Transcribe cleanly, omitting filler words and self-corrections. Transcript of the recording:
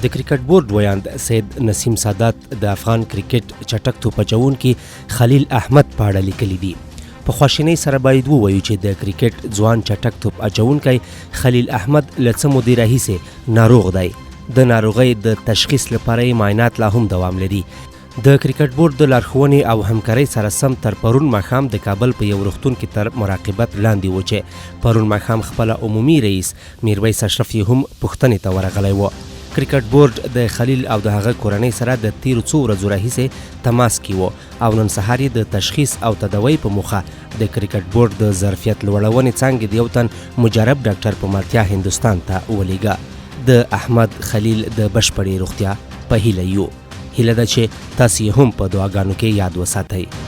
د کرکټ بورډ ویاند سید نسیم سادات د افغان کرکټ چټک توپ اچوونکي خلیل احمد په اړه لیکلي دي. په خواشینۍ سره باید ووایو چې د کرکټ ځوان چټک توپ اچوونکی خلیل احمد له څه مودې راهیسې ناروغ دی. د ناروغۍ د تشخیص لپاره یې معاینات لا هم دوام لري. د کرکټ بورډ د لارښوونې او همکارۍ سره سم تر پرون ماښام د کابل په یو روغتون کې تر مراقبت لاندې و چې پرون ماښام خپله عمومي رئیس میرویس اشرف یې هم پوښتنې ته ورغلی و. کرکټ بورډ د خلیل او د هغه کورنۍ سره د تیرو څو ورځو راهیسې تماس کې و او نن سهار یې د تشخیص او تداوۍ په موخه د کرکټ بورډ د ظرفیت لوړونې څانګې د یو تن مجرب ډاکټر په ملتیا هندوستان ته ولیږه. د احمد خلیل د بشپړې روغتیا په هیله یو. هیله ده چې تاسو یې هم په دعاګانو کې یاد وساتئ.